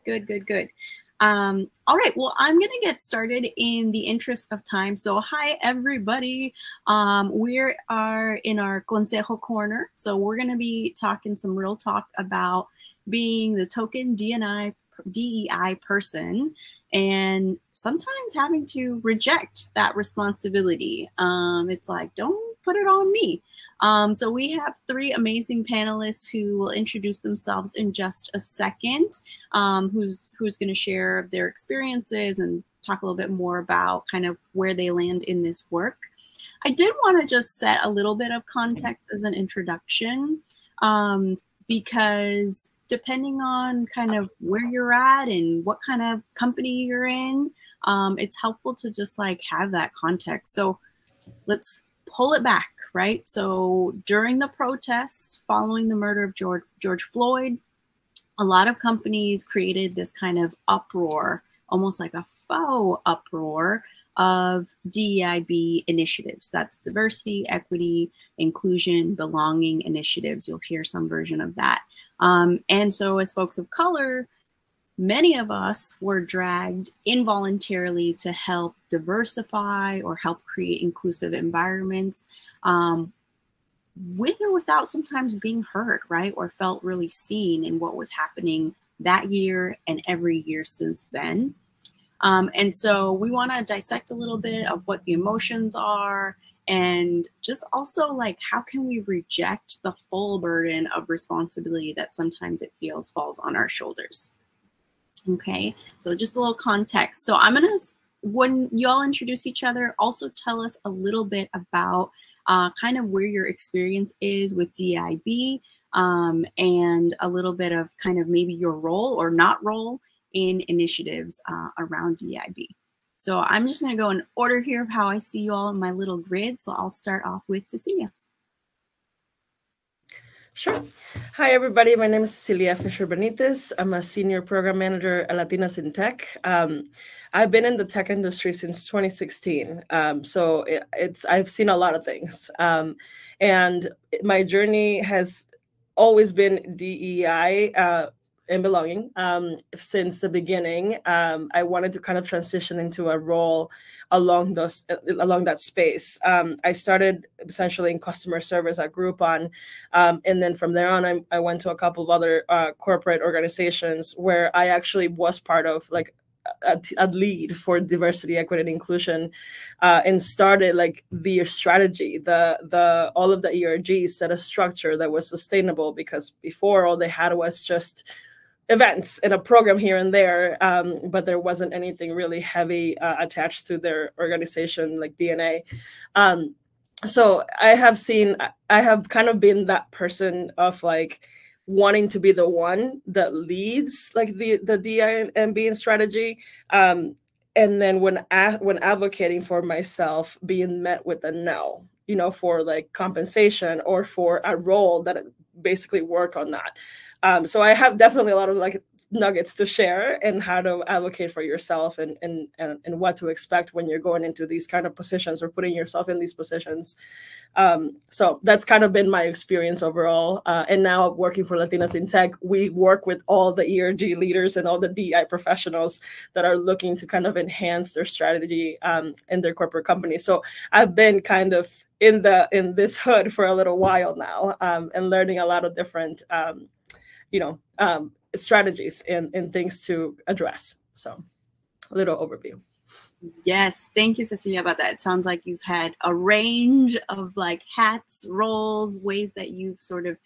Good, good, good. All right, well, I'm going to get started in the interest of time. So hi, everybody. We are in our Consejo corner. So we're going to be talking some real talk about being the token DEI person and sometimes having to reject that responsibility. It's like, don't put it on me. So we have three amazing panelists who will introduce themselves in just a second, who's going to share their experiences and talk a little bit more about kind of where they land in this work. I did want to just set a little bit of context as an introduction, because depending on kind of where you're at and what kind of company you're in, it's helpful to just like have that context. So let's pull it back. Right. So during the protests following the murder of George Floyd, a lot of companies created this kind of uproar, almost like a faux uproar of DEIB initiatives. That's diversity, equity, inclusion, belonging initiatives. You'll hear some version of that. And so as folks of color, many of us were dragged involuntarily to help diversify or help create inclusive environments, with or without sometimes being heard, right? Or felt really seen in what was happening that year and every year since then. And so we want to dissect a little bit of what the emotions are and just also like, how can we reject the full burden of responsibility that sometimes it feels falls on our shoulders? Okay, so just a little context. So I'm gonna, when y'all introduce each other, also tell us a little bit about kind of where your experience is with DEIB, and a little bit of kind of maybe your role or not role in initiatives around DEIB. So I'm just gonna go in order here of how I see you all in my little grid. So I'll start off with Cecilia. Sure. Hi, everybody. My name is Cecilia Fisher Benitez. I'm a senior program manager at Latinas in Tech. I've been in the tech industry since 2016. So I've seen a lot of things. And my journey has always been DEI and belonging. Since the beginning, I wanted to kind of transition into a role along that space. I started essentially in customer service at Groupon, and then from there on, I went to a couple of other corporate organizations where I actually was part of like a lead for diversity, equity, and inclusion, and started like the strategy, all of the ERGs set a structure that was sustainable, because before all they had was just events and a program here and there, but there wasn't anything really heavy attached to their organization like DNA. So I have kind of been that person of like wanting to be the one that leads like the DEIB strategy, and then when advocating for myself, being met with a no, for like compensation or for a role that basically work on that. So I have definitely a lot of like nuggets to share and how to advocate for yourself and what to expect when you're going into these kind of positions or putting yourself in these positions. So that's kind of been my experience overall. And now working for Latinas in Tech, we work with all the ERG leaders and all the DEI professionals that are looking to kind of enhance their strategy in their corporate companies. So I've been kind of in this hood for a little while now, and learning a lot of different strategies and things to address. So a little overview. Yes, thank you, Cecilia, about that. It sounds like you've had a range of like hats, roles, ways that you've sort of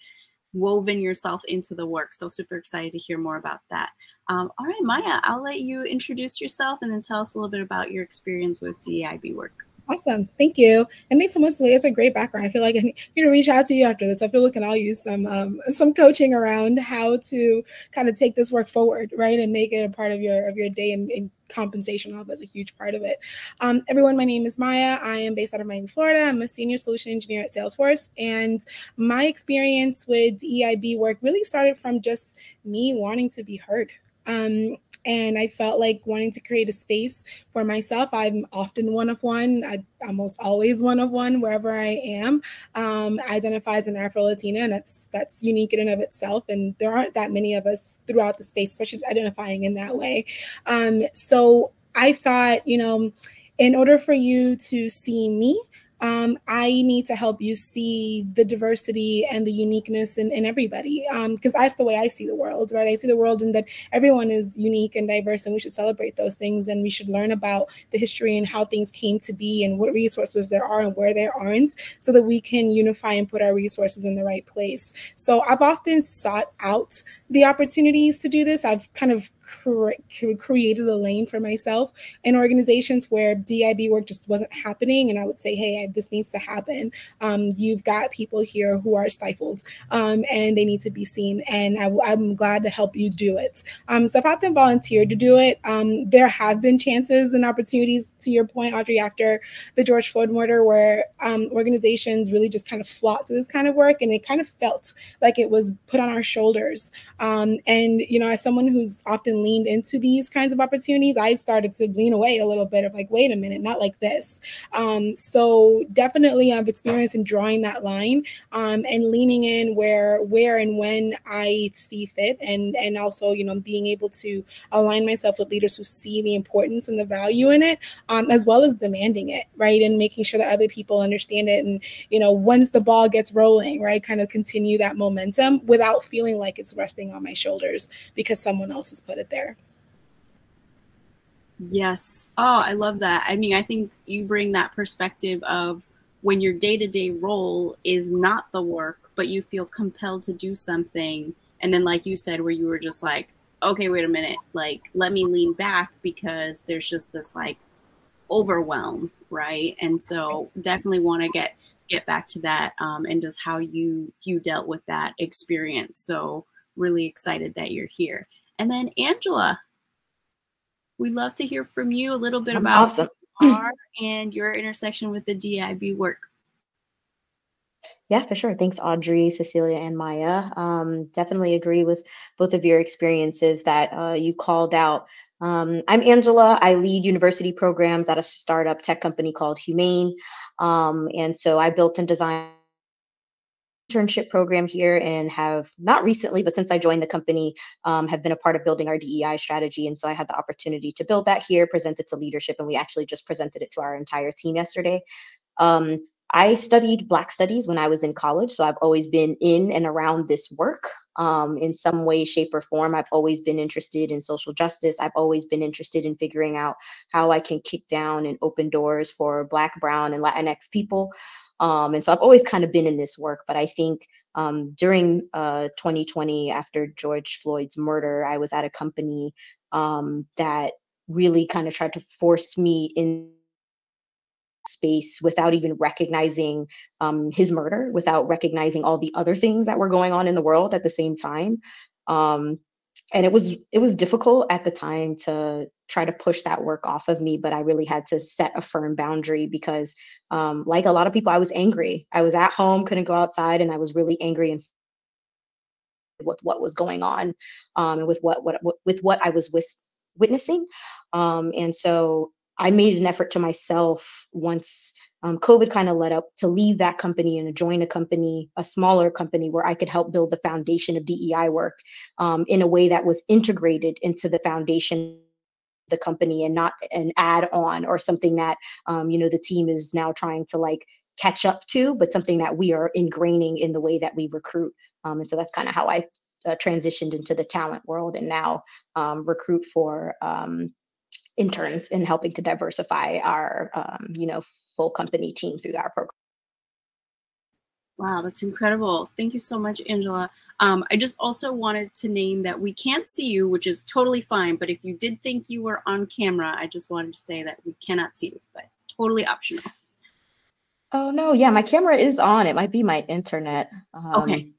woven yourself into the work. So super excited to hear more about that. All right, Maya, I'll let you introduce yourself and then tell us a little bit about your experience with DEIB work. Awesome. Thank you. And thanks so much, Celia. It's a great background. I feel like I need to reach out to you after this. I feel we can all use some coaching around how to kind of take this work forward, right? And make it a part of your day, and compensation all is a huge part of it. Everyone, my name is Maya. I am based out of Miami, Florida. I'm a senior solution engineer at Salesforce. And my experience with DEIB work really started from just me wanting to be heard. And I felt like wanting to create a space for myself. I'm often one of one. I'm almost always one of one wherever I am. Identify as an Afro-Latina, and that's unique in and of itself. And there aren't that many of us throughout the space, especially identifying in that way. So I thought, you know, in order for you to see me, I need to help you see the diversity and the uniqueness in everybody, because that's the way I see the world, right? I see the world in that everyone is unique and diverse, and we should celebrate those things, and we should learn about the history and how things came to be and what resources there are and where there aren't, so that we can unify and put our resources in the right place. So I've often sought out the opportunities to do this. I've kind of created a lane for myself in organizations where DEIB work just wasn't happening, and I would say, hey, this needs to happen. You've got people here who are stifled, and they need to be seen, and I'm glad to help you do it. So I've often volunteered to do it. There have been chances and opportunities, to your point, Audrey, after the George Floyd murder, where organizations really just kind of flocked to this kind of work, and it kind of felt like it was put on our shoulders. And, you know, as someone who's often leaned into these kinds of opportunities, I started to lean away a little bit of like, wait a minute, not like this. So definitely I've experienced in drawing that line, and leaning in where and when I see fit, and also, you know, being able to align myself with leaders who see the importance and the value in it, as well as demanding it, right? And making sure that other people understand it. And, you know, once the ball gets rolling, right, kind of continue that momentum without feeling like it's resting on my shoulders because someone else has put it there. Yes. Oh, I love that. I mean, I think you bring that perspective of when your day-to-day role is not the work, but you feel compelled to do something. And then, like you said, where you were just like, okay, wait a minute, like, let me lean back because there's just this like overwhelm, right? And so definitely want to get back to that, and just how you dealt with that experience. So really excited that you're here. And then Angela, we'd love to hear from you a little bit about awesome. who you are and your intersection with the DEIB work. Yeah, for sure. Thanks, Audrey, Cecilia, and Maya. Definitely agree with both of your experiences that you called out. I'm Angela. I lead university programs at a startup tech company called Humane. And so I built and designed internship program here, and have not recently, but since I joined the company, have been a part of building our DEI strategy. And so I had the opportunity to build that here, present it to leadership, and we actually just presented it to our entire team yesterday. I studied Black studies when I was in college, so I've always been in and around this work in some way, shape, or form. I've always been interested in social justice. I've always been interested in figuring out how I can kick down and open doors for Black, Brown, and Latinx people. And so I've always kind of been in this work, but I think during 2020, after George Floyd's murder, I was at a company that really kind of tried to force me in space without even recognizing his murder, without recognizing all the other things that were going on in the world at the same time. And it was difficult at the time to try to push that work off of me, but I really had to set a firm boundary because like a lot of people, I was angry. I was at home, couldn't go outside, and I was really angry and with what was going on, and with what I was witnessing. And so I made an effort to myself once COVID kind of led up to leave that company and join a company, a smaller company, where I could help build the foundation of DEI work in a way that was integrated into the foundation of the company, and not an add-on or something that the team is now trying to like catch up to, but something that we are ingraining in the way that we recruit. And so that's kind of how I transitioned into the talent world, and now recruit for interns in helping to diversify our, full company team through our program. Wow, that's incredible. Thank you so much, Angela. I just also wanted to name that we can't see you, which is totally fine. But if you did think you were on camera, I just wanted to say that we cannot see you, but totally optional. Oh, no. Yeah, my camera is on. It might be my internet. Okay.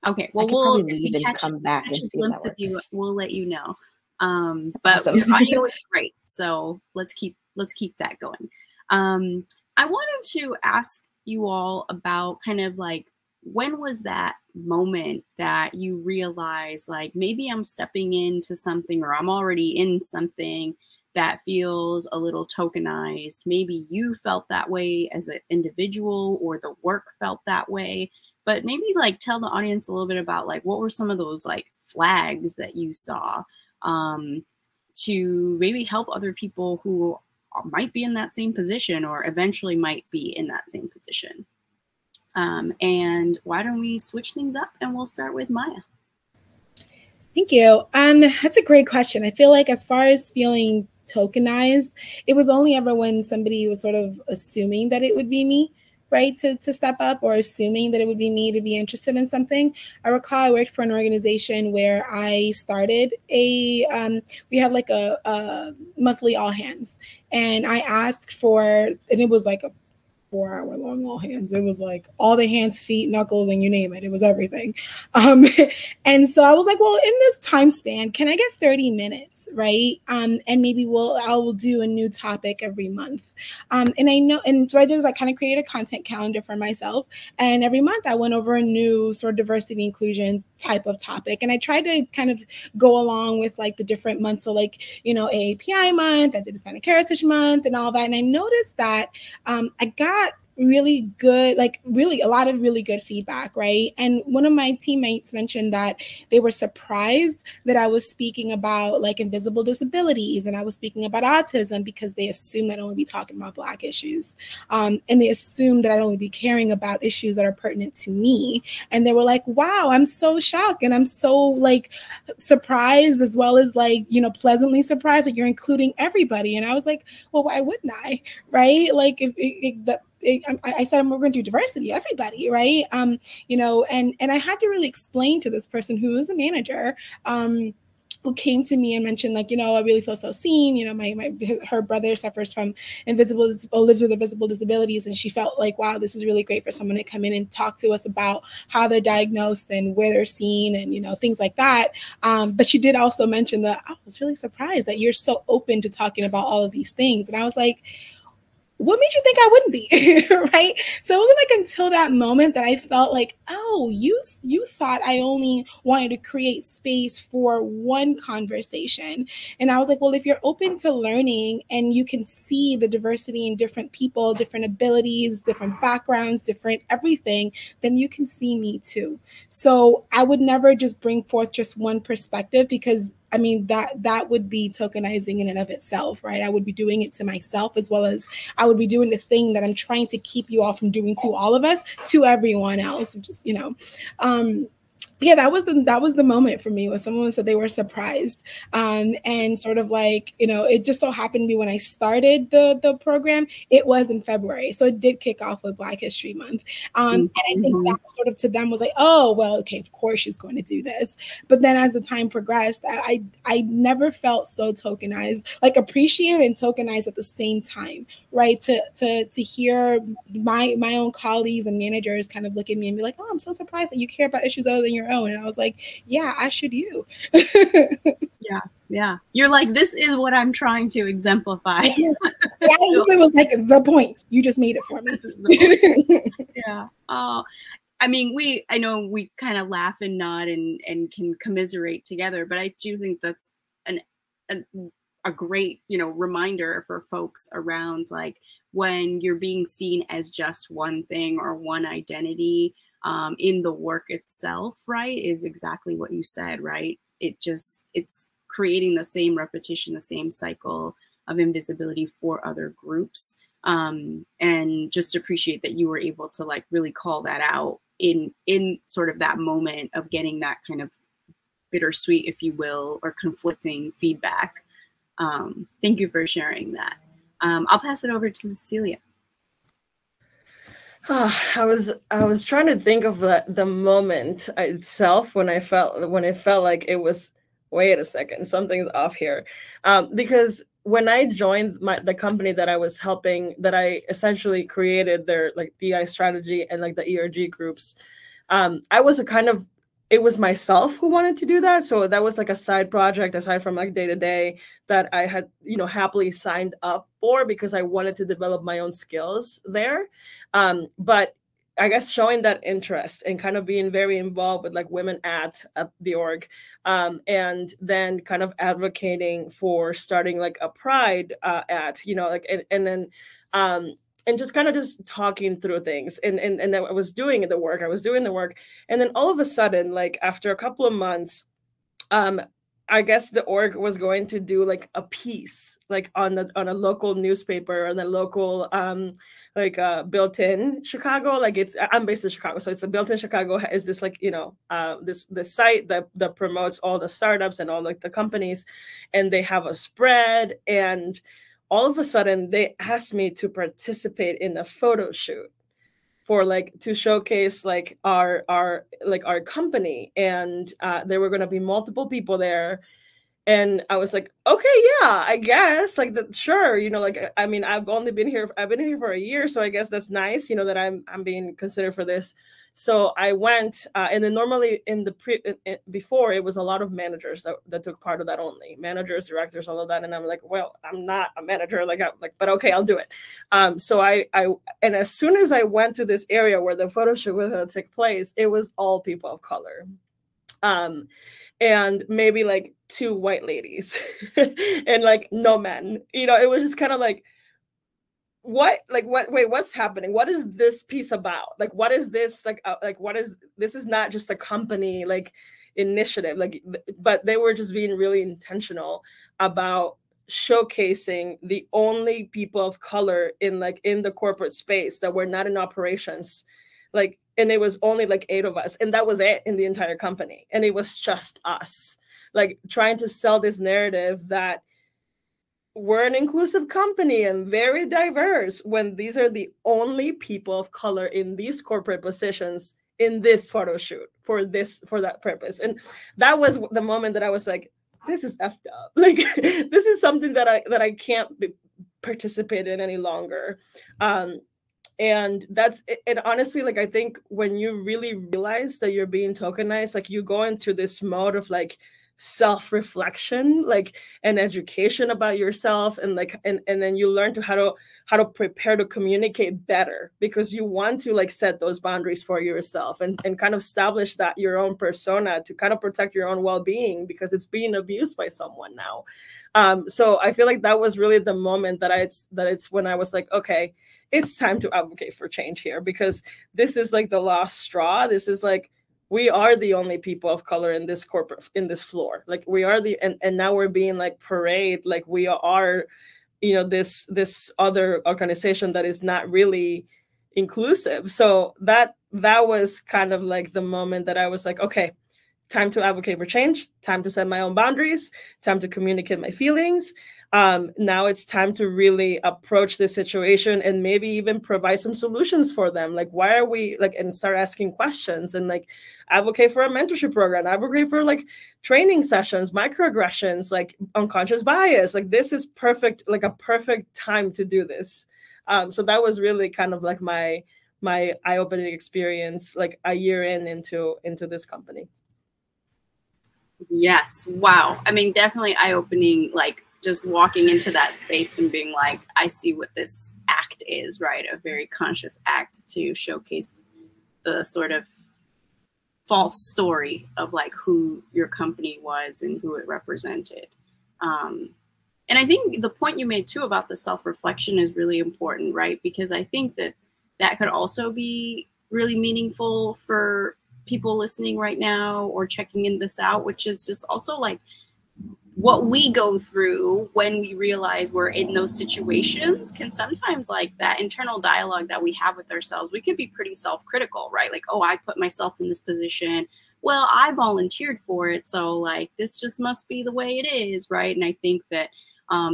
Okay. Well, we'll leave and come back and see if that works. You, we'll let you know. But awesome. Your audio is great, so let's keep that going. I wanted to ask you all about kind of like when was that moment that you realized, like, maybe I'm stepping into something, or I'm already in something that feels a little tokenized? Maybe you felt that way as an individual, or the work felt that way, but maybe like tell the audience a little bit about like what were some of those like flags that you saw, to maybe help other people who might be in that same position, or eventually might be in that same position. And why don't we switch things up, and we'll start with Maya. Thank you. That's a great question. I feel like as far as feeling tokenized, it was only ever when somebody was sort of assuming that it would be me, right, to step up, or assuming that it would be me to be interested in something. I recall I worked for an organization where I started we had like a monthly all hands, and I asked for, and it was like a 4-hour-long all hands. It was like all the hands, feet, knuckles, and you name it. It was everything. And so I was like, well, in this time span, can I get 30 minutes, right? And maybe I will do a new topic every month. And I know, and so I did is I kind of created a content calendar for myself. And every month I went over a new sort of diversity inclusion type of topic. And I tried to kind of go along with like the different months. So like, you know, AAPI month, I did Hispanic Heritage Month and all that. And I noticed that I got really good, like really a lot of really good feedback, right? And one of my teammates mentioned that they were surprised that I was speaking about like invisible disabilities, and I was speaking about autism, because they assumed I'd only be talking about Black issues. And they assumed that I'd only be caring about issues that are pertinent to me. And they were like, wow, I'm so shocked. And I'm so like surprised, as well as like, you know, pleasantly surprised that you're including everybody. And I was like, well, why wouldn't I? Right? Like I said, we're going to do diversity, everybody, right? You know, and I had to really explain to this person who is a manager, who came to me and mentioned, like, you know, I really feel so seen. You know, her brother suffers from lives with invisible disabilities, and she felt like, wow, this is really great for someone to come in and talk to us about how they're diagnosed and where they're seen, and, you know, things like that. But she did also mention that I was really surprised that you're so open to talking about all of these things, and I was like, what made you think I wouldn't be? Right? So it wasn't like until that moment that I felt like, oh, you thought I only wanted to create space for one conversation. And I was like, well, if you're open to learning and you can see the diversity in different people, different abilities, different backgrounds, different everything, then you can see me too. So I would never just bring forth just one perspective, because I mean, that would be tokenizing in and of itself, right? I would be doing it to myself, as well as I would be doing the thing that I'm trying to keep you all from doing to all of us, to everyone else, just, you know. Yeah, that was the moment for me, when someone said they were surprised, and sort of like, you know, it just so happened to be when I started the program, it was in February, so it did kick off with Black History Month, and I think that sort of to them was like, oh, well, okay, of course she's going to do this. But then as the time progressed, I never felt so tokenized, like appreciated and tokenized at the same time, right? To hear my own colleagues and managers kind of look at me and be like, oh, I'm so surprised that you care about issues other than your own. And I was like, yeah, I should you. Yeah. You're like, this is what I'm trying to exemplify. It was like the point. You just made it for me. This is the point. Yeah. Oh, I mean, I know we kind of laugh and nod and can commiserate together, but I do think that's a great, you know, reminder for folks around, like, when you're being seen as just one thing or one identity, in the work itself, right, is exactly what you said, right? It's creating the same repetition, the same cycle of invisibility for other groups. And just appreciate that you were able to like really call that out in sort of that moment of getting that kind of bittersweet, if you will, or conflicting feedback. Thank you for sharing that. I'll pass it over to Cecilia. I was trying to think of the moment itself when it felt like it was, wait a second, something's off here, because when I joined the company that I was helping, that I essentially created their like DEI strategy and like the ERG groups, I was it was myself who wanted to do that. So that was like a side project aside from like day to day that I had, you know, happily signed up for, because I wanted to develop my own skills there. But I guess showing that interest and kind of being very involved with like women at the org, and then kind of advocating for starting like a pride at, you know, like, and then and just kind of just talking through things, and then I was doing the work, and then all of a sudden, like after a couple of months, I guess the org was going to do like a piece like on a local newspaper, or the local built in Chicago. Like I'm based in Chicago, so it's a built in Chicago is this like, you know, this site that promotes all the startups and all like the companies, and they have a spread, and all of a sudden they asked me to participate in a photo shoot for like to showcase like our company, and there were going to be multiple people there, and I was like, okay, yeah, I guess like that, sure, you know, like I mean, I've been here for a year, so I guess that's nice, you know, that I'm being considered for this. So I went, and then normally before it was a lot of managers that took part of that, only managers, directors, all of that, and I'm like, well, I'm not a manager, but okay, I'll do it. So I and as soon as I went to this area where the photo shoot was going to take place, it was all people of color, and maybe like 2 white ladies, and like no men. You know, it was just kind of like, wait, what's happening? What is this piece about? Like, what is this? This is not just a company like initiative, but they were just being really intentional about showcasing the only people of color in the corporate space that were not in operations, and it was only like 8 of us, and that was it in the entire company, and it was just us, like trying to sell this narrative that we're an inclusive company and very diverse, when these are the only people of color in these corporate positions in this photo shoot for that purpose. And that was the moment that I was like, this is effed up. Like, this is something that I can't participate in any longer. And that's it. Honestly, like, I think when you really realize that you're being tokenized, like, you go into this mode of like self-reflection, like, and education about yourself, and like, and then you learn how to prepare to communicate better, because you want to like set those boundaries for yourself and kind of establish that your own persona to kind of protect your own well-being, because it's being abused by someone now. So I feel like that was really the moment that it's when I was like, okay, it's time to advocate for change here, because this is like the last straw. This is like, we are the only people of color in this floor. Like, we are and now we're being like paraded like we are, you know, this other organization that is not really inclusive. So that was kind of like the moment that I was like, okay, time to advocate for change, time to set my own boundaries, time to communicate my feelings. Now it's time to really approach this situation and maybe even provide some solutions for them. Like, why are we like, and start asking questions, and like advocate for a mentorship program, advocate for like training sessions, microaggressions, like unconscious bias. Like, this is perfect, like a perfect time to do this. So that was really kind of like my eye-opening experience, like a year into this company. Yes. Wow. I mean, definitely eye-opening, like just walking into that space and being like, I see what this act is, right? A very conscious act to showcase the sort of false story of like who your company was and who it represented. And I think the point you made too about the self-reflection is really important, right? Because I think that could also be really meaningful for people listening right now or checking in this out, which is just also like what we go through when we realize we're in those situations can sometimes, like that internal dialogue that we have with ourselves, we can be pretty self-critical, right? Like, oh, I put myself in this position. Well, I volunteered for it. So like, this just must be the way it is, right? And I think that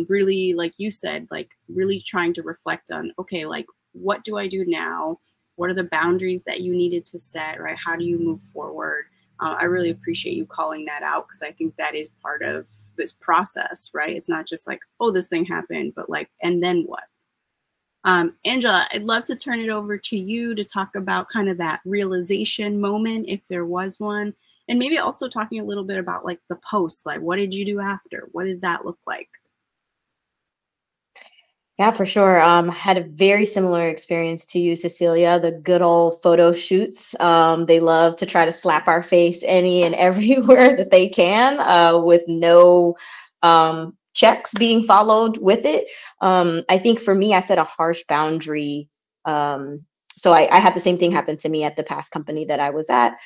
really, like you said, like really trying to reflect on, okay, like, what do I do now? What are the boundaries that you needed to set, right? How do you move forward? I really appreciate you calling that out, because I think that is part of this process, right? It's not just like, oh, this thing happened, but like, and then what? Angela, I'd love to turn it over to you to talk about kind of that realization moment, if there was one, and maybe also talking a little bit about like the post, like what did you do after? What did that look like? Yeah, for sure. I had a very similar experience to you, Cecilia. The good old photo shoots. They love to try to slap our face any and everywhere that they can, with no checks being followed with it. I think for me, I set a harsh boundary. So I had the same thing happen to me at the past company that I was at.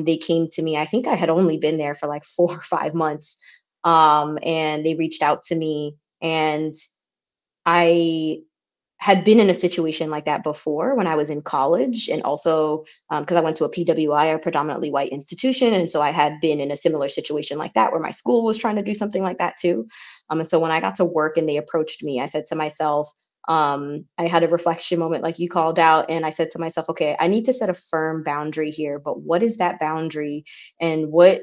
They came to me. I think I had only been there for like 4 or 5 months, and they reached out to me, and I had been in a situation like that before when I was in college, and also because I went to a PWI, a predominantly white institution. And so I had been in a similar situation like that where my school was trying to do something like that too. And so when I got to work and they approached me, I said to myself, I had a reflection moment like you called out, and I said to myself, okay, I need to set a firm boundary here, but what is that boundary, and what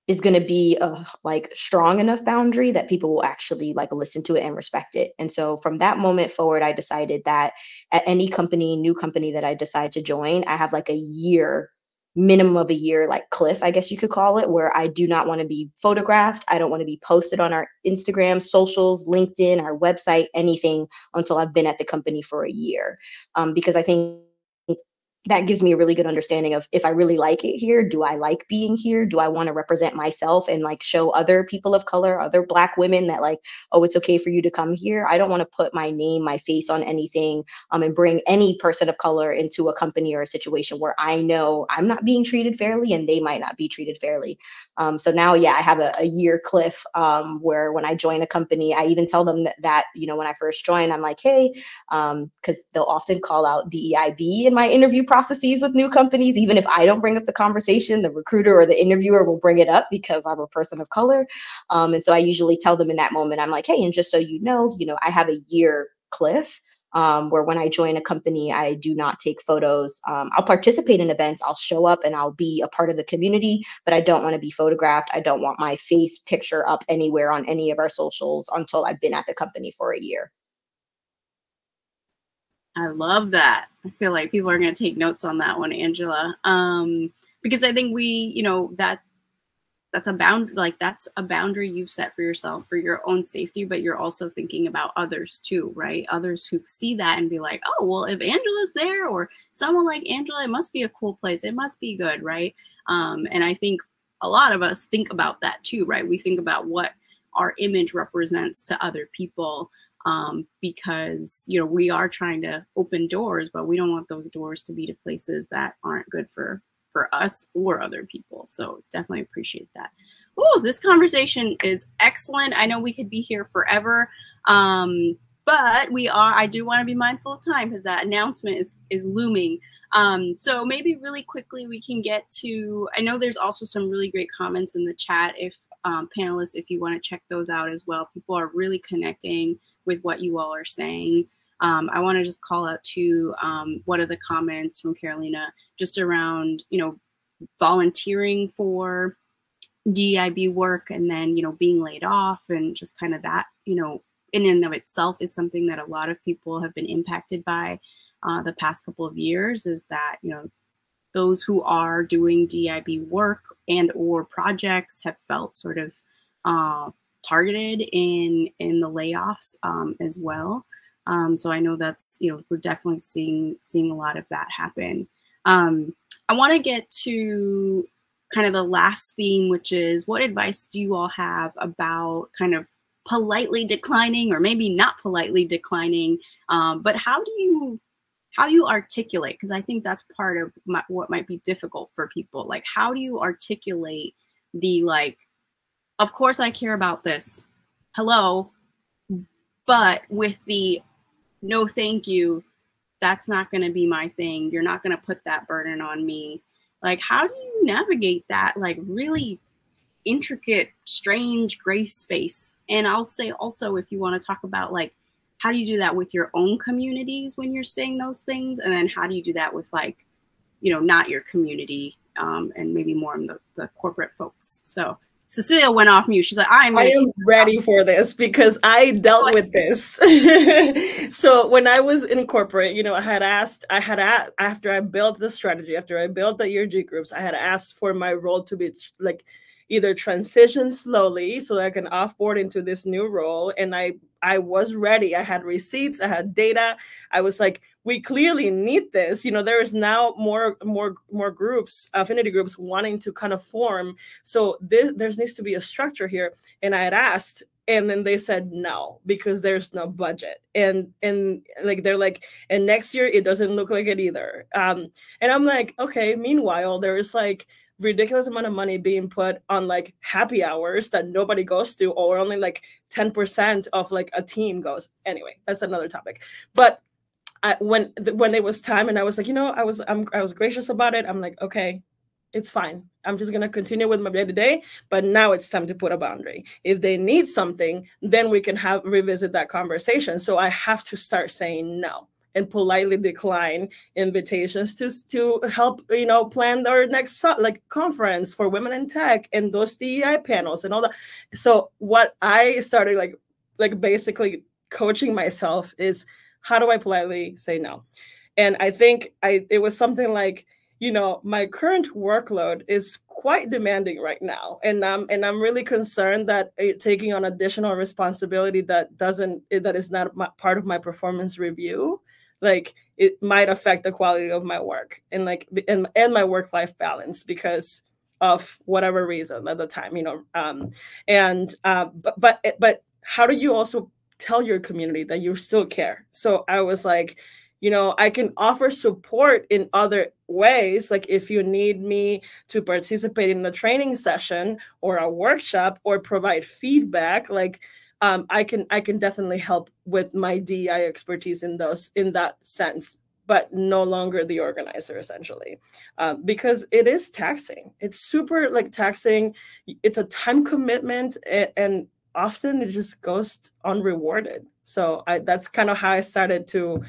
is going to be a like strong enough boundary that people will actually like listen to it and respect it. And so from that moment forward, I decided that at any company, new company that I decide to join, I have like a year, minimum of a year, like cliff, I guess you could call it, where I do not want to be photographed. I don't want to be posted on our Instagram, socials, LinkedIn, our website, anything until I've been at the company for a year. Because I think that gives me a really good understanding of if I really like it here, do I like being here? Do I want to represent myself and like show other people of color, other Black women that like, oh, it's okay for you to come here? I don't want to put my name, my face on anything, and bring any person of color into a company or a situation where I know I'm not being treated fairly and they might not be treated fairly. So now, yeah, I have a year cliff, where when I join a company, I even tell them that, you know, when I first join, I'm like, hey, because they'll often call out DEIB in my interview processes with new companies. Even if I don't bring up the conversation, the recruiter or the interviewer will bring it up because I'm a person of color. And so I usually tell them in that moment, I'm like, hey, and just so you know, I have a year cliff, where when I join a company, I do not take photos. I'll participate in events, I'll show up and I'll be a part of the community, but I don't want to be photographed. I don't want my face picture up anywhere on any of our socials until I've been at the company for a year. I love that. I feel like people are going to take notes on that one, Angela. Because I think that's a boundary you've set for yourself for your own safety, but you're also thinking about others too, right? Others who see that and be like, oh, well, if Angela's there or someone like Angela, it must be a cool place. It must be good, right? And I think a lot of us think about that too, right? We think about what our image represents to other people. Because, we are trying to open doors, but we don't want those doors to be to places that aren't good for us or other people. So definitely appreciate that. Oh, this conversation is excellent. I know we could be here forever, but I do want to be mindful of time because that announcement is looming. So maybe really quickly we can get to, I know there's also some really great comments in the chat. If panelists, if you want to check those out as well, people are really connecting with what you all are saying. I want to just call out to one of the comments from Carolina just around, volunteering for DEIB work and then, being laid off and just kind of that, in and of itself is something that a lot of people have been impacted by the past couple of years is that, those who are doing DEIB work and or projects have felt sort of targeted in the layoffs as well. So I know that's, we're definitely seeing a lot of that happen. I want to get to kind of the last theme, which is what advice do you all have about kind of politely declining or maybe not politely declining, but how do you articulate? Because I think that's part of what might be difficult for people. Like, how do you articulate the like, of course I care about this, hello, but with the no thank you, that's not going to be my thing. You're not going to put that burden on me. Like, how do you navigate that like really intricate, strange gray space? And I'll say also, if you want to talk about like, how do you do that with your own communities when you're saying those things? And then how do you do that with like, not your community and maybe more on the corporate folks? So Cecilia went off mute. She's like, I am ready for this because I dealt with this. So when I was in corporate, after I built the strategy, after I built the ERG groups, I had asked for my role to be like either transition slowly so I can offboard into this new role. And I I was ready. I had receipts, I had data. I was like, we clearly need this. You know, there is now more groups, affinity groups wanting to kind of form. So there needs to be a structure here. And I had asked, and then they said no, because there's no budget. And like, they're like, and next year it doesn't look like it either. And I'm like, okay, meanwhile, there's like ridiculous amount of money being put on like happy hours that nobody goes to, or only like 10% of like a team goes. Anyway, that's another topic. But when it was time, and I was like, you know, I was gracious about it. I'm like, okay, it's fine. I'm just going to continue with my day-to-day, but now it's time to put a boundary. If they need something, then we can revisit that conversation. So I have to start saying no and politely decline invitations to help, you know, plan our next like conference for women in tech and those DEI panels and all that. So what I started like basically coaching myself is, how do I politely say no? And I think it was something like, you know, my current workload is quite demanding right now. And I'm really concerned that taking on additional responsibility that is not part of my performance review, like it might affect the quality of my work and like and my work-life balance because of whatever reason at the time, you know. But how do you also tell your community that you still care? So I was like, you know, I can offer support in other ways. Like if you need me to participate in a training session or a workshop or provide feedback, like I can definitely help with my DEI expertise in that sense, but no longer the organizer essentially, because it is taxing. It's super like taxing. It's a time commitment, and often it just goes unrewarded. So that's kind of how I started to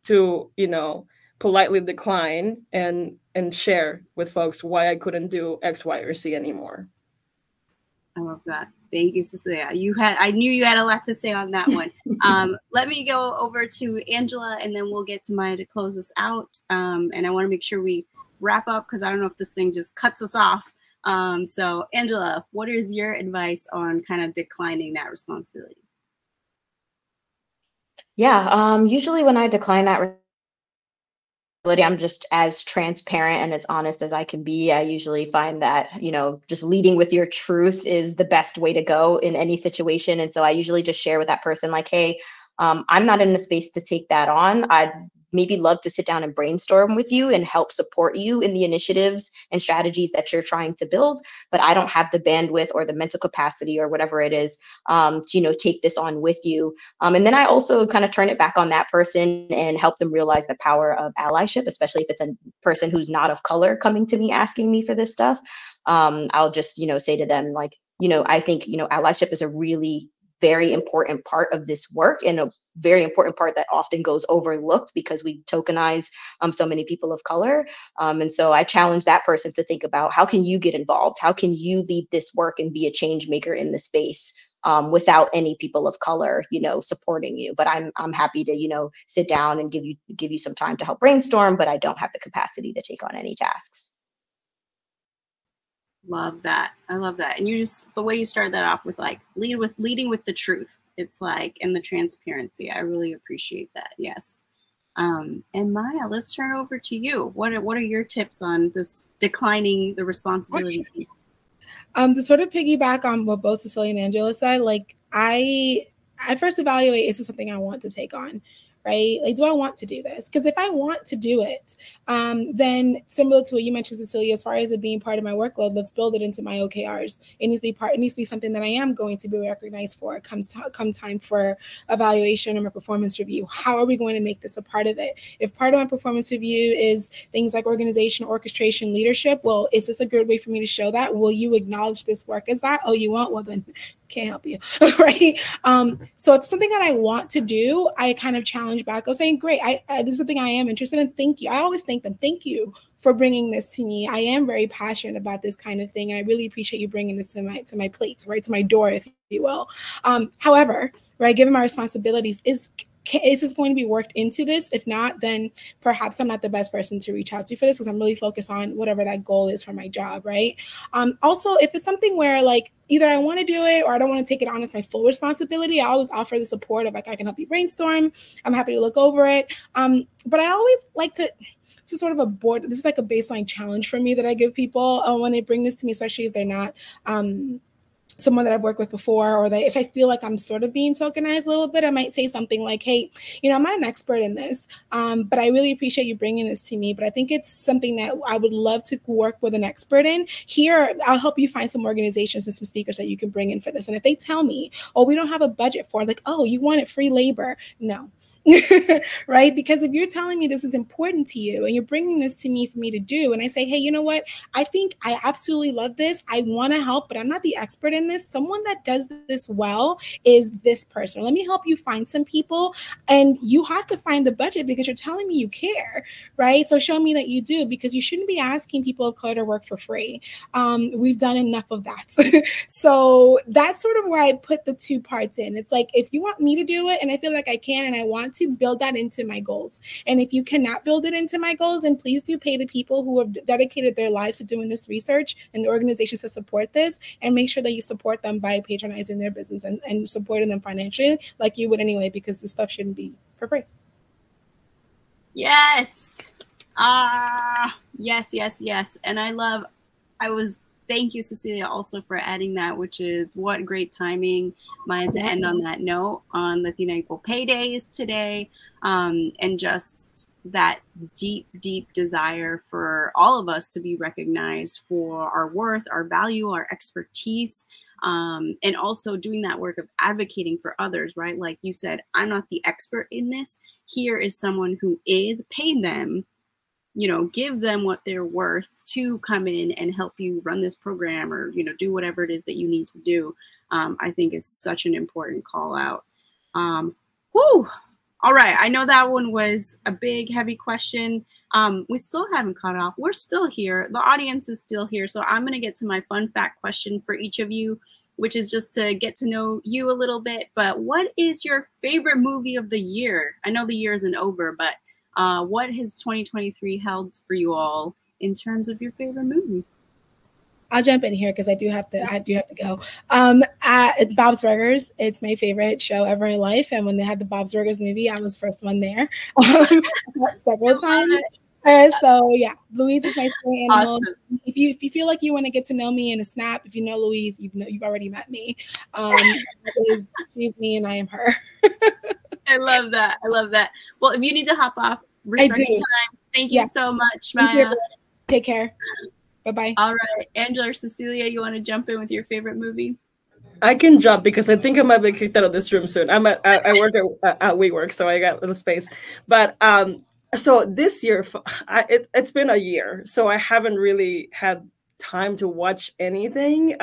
you know, politely decline and share with folks why I couldn't do X, Y, or Z anymore. I love that. Thank you, Cecilia. I knew you had a lot to say on that one. Let me go over to Angela, and then we'll get to Maya to close us out. And I want to make sure we wrap up, because I don't know if this thing just cuts us off. So Angela, what is your advice on kind of declining that responsibility? Yeah, usually when I decline that I'm just as transparent and as honest as I can be. I usually find that, you know, just leading with your truth is the best way to go in any situation. And so I usually just share with that person like, hey, I'm not in a space to take that on. I'd maybe love to sit down and brainstorm with you and help support you in the initiatives and strategies that you're trying to build, but I don't have the bandwidth or the mental capacity or whatever it is to, you know, take this on with you. And then I also kind of turn it back on that person and help them realize the power of allyship, especially if it's a person who's not of color coming to me asking me for this stuff. I'll just, you know, say to them like, you know, I think, you know, allyship is a really very important part of this work, and a very important part that often goes overlooked because we tokenize so many people of color. And so I challenge that person to think about, how can you get involved? How can you lead this work and be a change maker in the space without any people of color, you know, supporting you? But I'm happy to, you know, sit down and give you some time to help brainstorm, but I don't have the capacity to take on any tasks. Love that. I love that. And you just, the way you started that off with like leading with the truth. It's like, and the transparency. I really appreciate that. Yes. And Maya, let's turn over to you. What are your tips on this declining the responsibility piece? To sort of piggyback on what both Cecilia and Angela said, like I first evaluate, is this something I want to take on? Right? Like, do I want to do this? Because if I want to do it, then similar to what you mentioned, Cecilia, as far as it being part of my workload, let's build it into my OKRs. It needs to be something that I am going to be recognized for. Come time for evaluation or my performance review. How are we going to make this a part of it? If part of my performance review is things like organization, orchestration, leadership, well, is this a good way for me to show that? Will you acknowledge this work as that? Oh, you won't? Well, then can't help you, right? So if something that I want to do, I kind of challenge back. I'll say, great, this is something I am interested in. Thank you. I always thank them. Thank you for bringing this to me. I am very passionate about this kind of thing, and I really appreciate you bringing this to my plate, right, to my door, if you will. However, right, given my responsibilities, is this going to be worked into this? If not, then perhaps I'm not the best person to reach out to for this, because I'm really focused on whatever that goal is for my job, right? Also, if it's something where like either I want to do it or I don't want to take it on as my full responsibility, I always offer the support of like, I can help you brainstorm. I'm happy to look over it. But I always like to sort of a board. This is like a baseline challenge for me that I give people when they bring this to me, especially if they're not someone that I've worked with before, or that if I feel like I'm sort of being tokenized a little bit, I might say something like, hey, you know, I'm not an expert in this, but I really appreciate you bringing this to me. But I think it's something that I would love to work with an expert in. Here, I'll help you find some organizations and some speakers that you can bring in for this. And if they tell me, oh, we don't have a budget for it, like, oh, you wanted free labor. No. Right? Because if you're telling me this is important to you and you're bringing this to me for me to do, and I say, hey, you know what? I think I absolutely love this. I want to help, but I'm not the expert in this. Someone that does this well is this person. Let me help you find some people, and you have to find the budget because you're telling me you care, right? So show me that you do, because you shouldn't be asking people of color to work for free. We've done enough of that. So that's sort of where I put the two parts in. It's like, if you want me to do it and I feel like I can and I want to build that into my goals. And if you cannot build it into my goals, then please do pay the people who have dedicated their lives to doing this research and the organizations that support this, and make sure that you support them by patronizing their business and supporting them financially like you would anyway, because this stuff shouldn't be for free. Yes. Yes. And thank you, Cecilia, also for adding that, which is what great timing, Maya, to end on that note on Latina Equal Pay Day is today. And just that deep, deep desire for all of us to be recognized for our worth, our value, our expertise, and also doing that work of advocating for others, right? Like you said, I'm not the expert in this. Here is someone who is, pay them, you know, give them what they're worth to come in and help you run this program, or, you know, do whatever it is that you need to do. I think is such an important call out. Whew. All right. I know that one was a big, heavy question. We still haven't cut off. We're still here. The audience is still here. So I'm going to get to my fun fact question for each of you, which is just to get to know you a little bit. But what is your favorite movie of the year? I know the year isn't over, but what has 2023 held for you all in terms of your favorite movie? I'll jump in here because I do have to go. Bob's Burgers, it's my favorite show ever in life. And when they had the Bob's Burgers movie, I was first one there several times. So yeah, Louise is my spirit animal. Awesome. If you feel like you want to get to know me in a snap, if you know Louise, you've already met me. She's me and I am her. I love that. I love that. Well, if you need to hop off, respect your time. Thank you so much, Maya. Take care. Bye-bye. All right. Angela or Cecilia, you want to jump in with your favorite movie? I can jump because I think I might be kicked out of this room soon. I work at WeWork, so I got a little space. But so this year, it's been a year, so I haven't really had time to watch anything.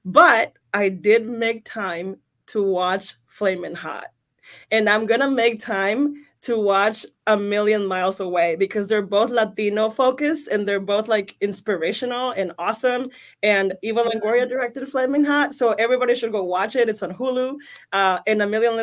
But I did make time to watch Flamin' Hot. And I'm going to make time to watch A Million Miles Away because they're both Latino focused and they're both like inspirational and awesome. And Eva Longoria directed Flamin' Hot. So everybody should go watch it. It's on Hulu. And A Million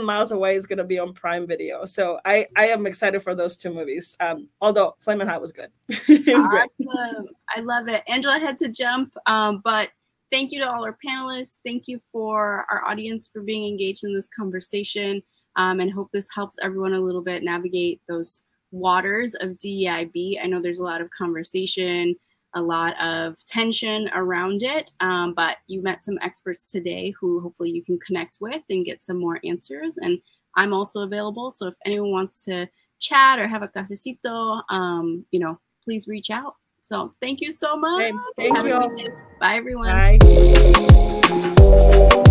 Miles Away is going to be on Prime Video. So I am excited for those two movies. Although Flamin' Hot was good. It was awesome. Great. I love it. Angela had to jump, but thank you to all our panelists. Thank you for our audience for being engaged in this conversation, and hope this helps everyone a little bit navigate those waters of DEIB. I know there's a lot of conversation, a lot of tension around it, but you met some experts today who hopefully you can connect with and get some more answers. And I'm also available. So if anyone wants to chat or have a cafecito, you know, please reach out. So thank you so much. Thank you. Bye, everyone. Bye.